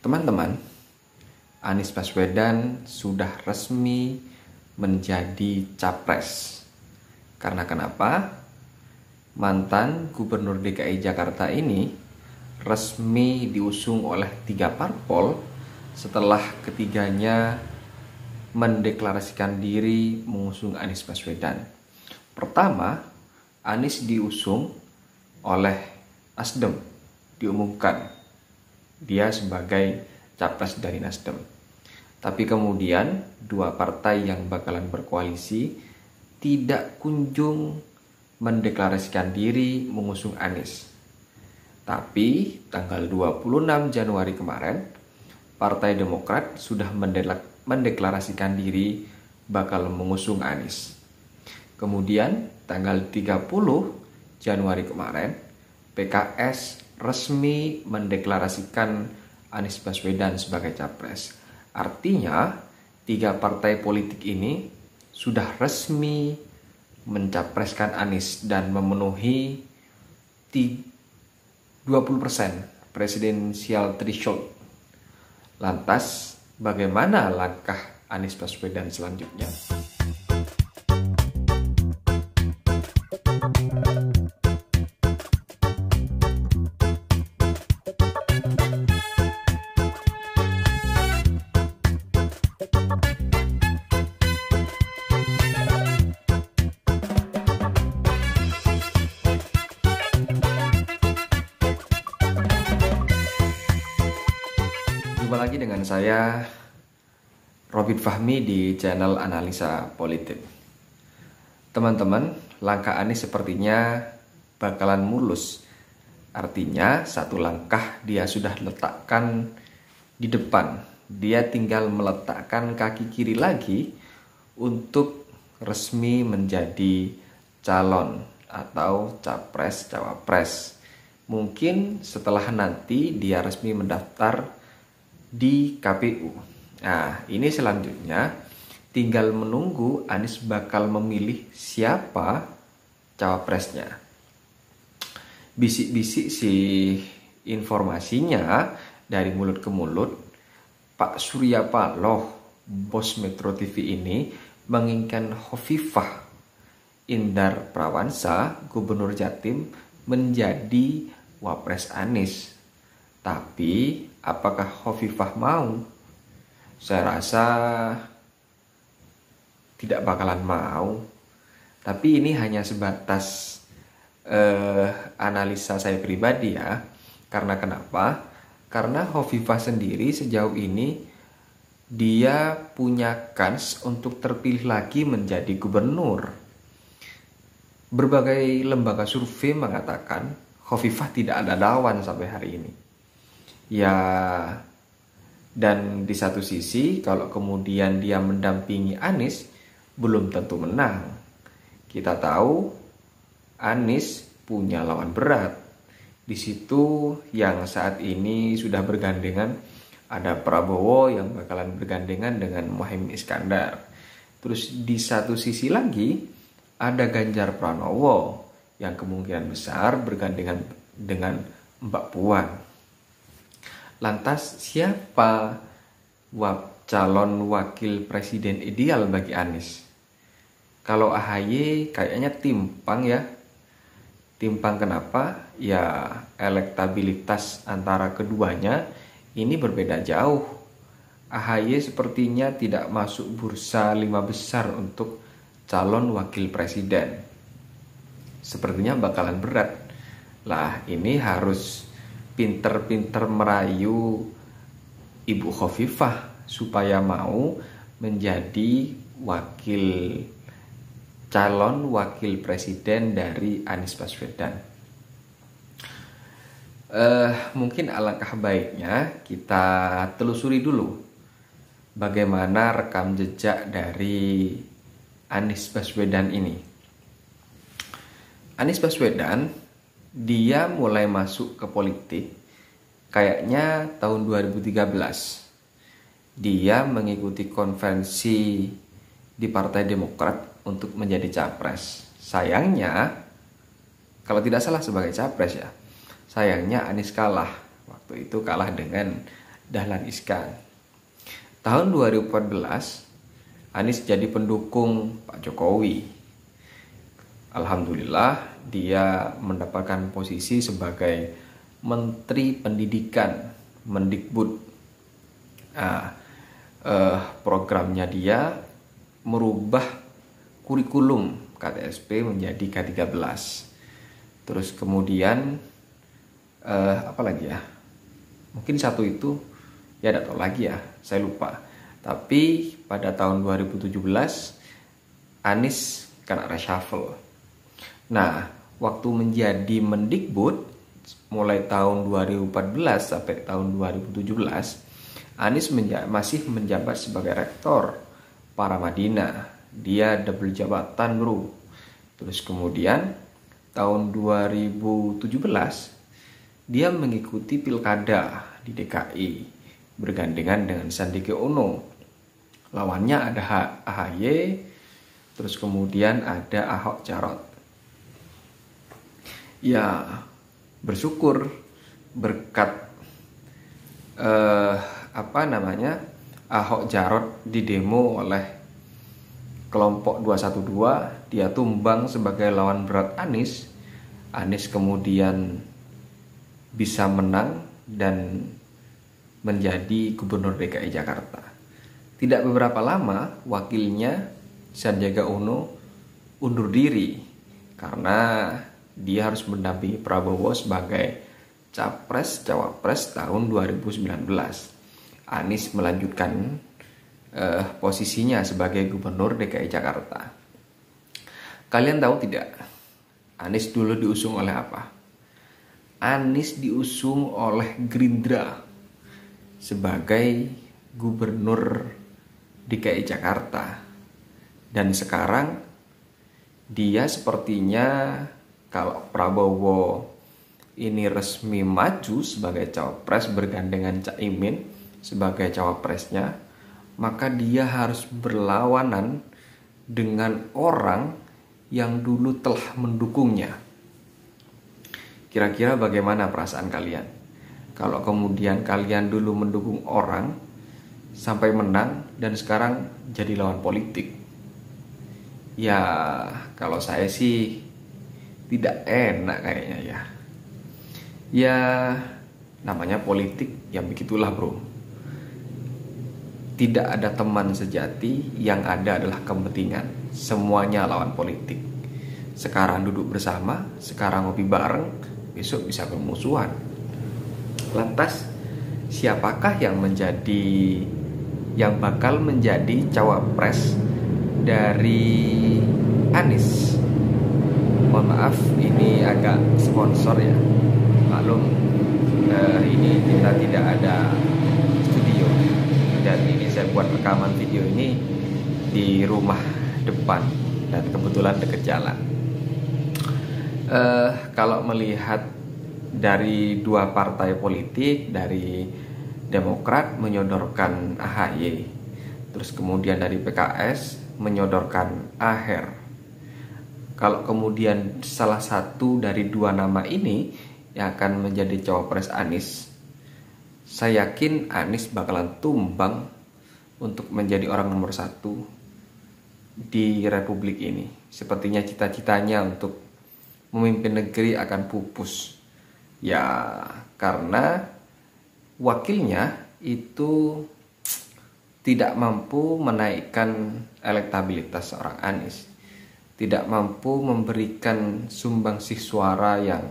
Teman-teman, Anies Baswedan sudah resmi menjadi capres. Karena kenapa? Mantan Gubernur DKI Jakarta ini resmi diusung oleh 3 parpol setelah ketiganya mendeklarasikan diri mengusung Anies Baswedan. Pertama, Anies diusung oleh Nasdem, diumumkan dia sebagai capres dari Nasdem. Tapi kemudian 2 partai yang bakalan berkoalisi tidak kunjung mendeklarasikan diri mengusung Anies. Tapi tanggal 26 Januari kemarin, Partai Demokrat sudah mendeklarasikan diri bakal mengusung Anies. Kemudian tanggal 30 Januari kemarin, PKS resmi mendeklarasikan Anies Baswedan sebagai capres. Artinya 3 partai politik ini sudah resmi mencapreskan Anies dan memenuhi 20% presidensial threshold. Lantas bagaimana langkah Anies Baswedan selanjutnya? Jumpa lagi dengan saya, Robin Fahmi, di channel Analisa Politik. Teman-teman, langkah Anies sepertinya bakalan mulus. Artinya 1 langkah dia sudah letakkan di depan. Dia tinggal meletakkan kaki kiri lagi untuk resmi menjadi calon atau capres-cawapres. Mungkin setelah nanti dia resmi mendaftar di KPU. Nah, ini selanjutnya tinggal menunggu Anies bakal memilih siapa cawapresnya. Bisik-bisik sih informasinya dari mulut ke mulut, Pak Surya Paloh, bos Metro TV ini, menginginkan Hovifah Indar Parawansa, Gubernur Jatim, menjadi wapres Anies. Tapi apakah Hovifah mau? Saya rasa tidak bakalan mau. Tapi ini hanya sebatas analisa saya pribadi ya. Karena kenapa? Karena Hovifah sendiri sejauh ini dia punya kans untuk terpilih lagi menjadi gubernur. Berbagai lembaga survei mengatakan Hovifah tidak ada lawan sampai hari ini. Ya, dan di satu sisi kalau kemudian dia mendampingi Anies belum tentu menang. Kita tahu Anies punya lawan berat. Di situ yang saat ini sudah bergandengan ada Prabowo yang bakalan bergandengan dengan Muhaimin Iskandar. Terus di satu sisi lagi ada Ganjar Pranowo yang kemungkinan besar bergandengan dengan Mbak Puan. Lantas siapa calon wakil presiden ideal bagi Anies? Kalau AHY kayaknya timpang ya. Timpang kenapa? Ya elektabilitas antara keduanya ini berbeda jauh. AHY sepertinya tidak masuk bursa 5 besar untuk calon wakil presiden. Sepertinya bakalan berat. Lah, ini harus pinter-pinter merayu Ibu Hovifah supaya mau menjadi calon wakil presiden dari Anies Baswedan. Mungkin alangkah baiknya kita telusuri dulu bagaimana rekam jejak dari Anies Baswedan ini. Anies Baswedan dia mulai masuk ke politik kayaknya tahun 2013. Dia mengikuti konvensi di Partai Demokrat untuk menjadi capres. Sayangnya, kalau tidak salah sebagai capres ya, sayangnya Anies kalah. Waktu itu kalah dengan Dahlan Iskan. Tahun 2014 Anies jadi pendukung Pak Jokowi. Alhamdulillah dia mendapatkan posisi sebagai Menteri Pendidikan, Mendikbud. Programnya dia merubah kurikulum KTSP menjadi K13. Terus kemudian apa lagi ya? Mungkin satu itu ya tidak tahu lagi ya, saya lupa. Tapi pada tahun 2017 Anies kena reshuffle. Nah, waktu menjadi Mendikbud mulai tahun 2014 sampai tahun 2017, Anies masih menjabat sebagai rektor Paramadina. Dia double jabatan, bro. Terus kemudian tahun 2017 dia mengikuti pilkada di DKI bergandengan dengan Sandiaga Uno. Lawannya ada AHY, terus kemudian ada Ahok Jarot. Ya, bersyukur berkat Ahok Jarot didemo oleh kelompok 212, dia tumbang sebagai lawan berat Anies. Anies kemudian bisa menang dan menjadi gubernur DKI Jakarta. Tidak beberapa lama, wakilnya Sandiaga Uno undur diri karena dia harus mendampingi Prabowo sebagai Capres-Cawapres tahun 2019. Anies melanjutkan posisinya sebagai gubernur DKI Jakarta. Kalian tahu tidak, Anies dulu diusung oleh apa? Anies diusung oleh Gerindra sebagai gubernur DKI Jakarta. Dan sekarang dia sepertinya kalau Prabowo ini resmi maju sebagai cawapres bergandengan Caimin sebagai cawapresnya, maka dia harus berlawanan dengan orang yang dulu telah mendukungnya. Kira-kira bagaimana perasaan kalian? Kalau kemudian kalian dulu mendukung orang sampai menang dan sekarang jadi lawan politik. Ya, kalau saya sih tidak enak kayaknya ya. Ya, namanya politik, ya begitulah bro. Tidak ada teman sejati, yang ada adalah kepentingan. Semuanya lawan politik. Sekarang duduk bersama, sekarang ngopi bareng, besok bisa bermusuhan. Lantas, siapakah yang bakal menjadi cawapres dari Anies? Mohon maaf, ini agak sponsor ya. Maklum, ini kita tidak ada studio dan ini saya buat rekaman video ini di rumah depan dan kebetulan dekat jalan. Kalau melihat dari dua partai politik, dari Demokrat menyodorkan AHY, terus kemudian dari PKS menyodorkan Aher. Kalau kemudian salah satu dari dua nama ini yang akan menjadi cawapres Anies, saya yakin Anies bakalan tumbang untuk menjadi orang nomor satu di Republik ini. Sepertinya cita-citanya untuk memimpin negeri akan pupus. Ya, karena wakilnya itu tidak mampu menaikkan elektabilitas seorang Anies, tidak mampu memberikan sumbangsih suara yang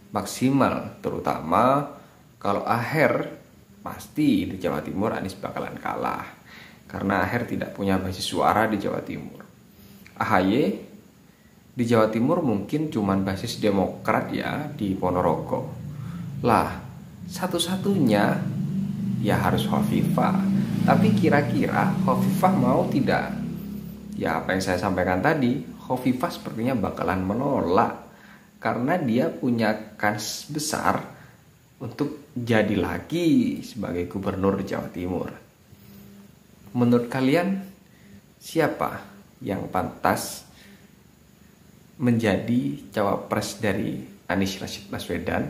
maksimal, terutama kalau Aher pasti di Jawa Timur Anies bakalan kalah karena Aher tidak punya basis suara di Jawa Timur. AHY di Jawa Timur mungkin cuman basis Demokrat ya di Ponorogo. Lah, satu-satunya ya harus Hovifah. Tapi kira-kira Hovifah mau tidak? Ya apa yang saya sampaikan tadi, Hovifah sepertinya bakalan menolak karena dia punya kans besar untuk jadi lagi sebagai gubernur di Jawa Timur. Menurut kalian siapa yang pantas menjadi cawapres dari Anies Rashid Baswedan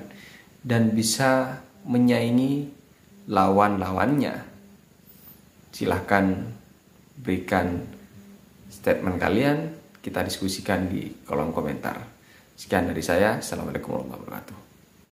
dan bisa menyaingi lawan-lawannya? Silahkan berikan statement kalian, kita diskusikan di kolom komentar. Sekian dari saya, Assalamualaikum warahmatullahi wabarakatuh.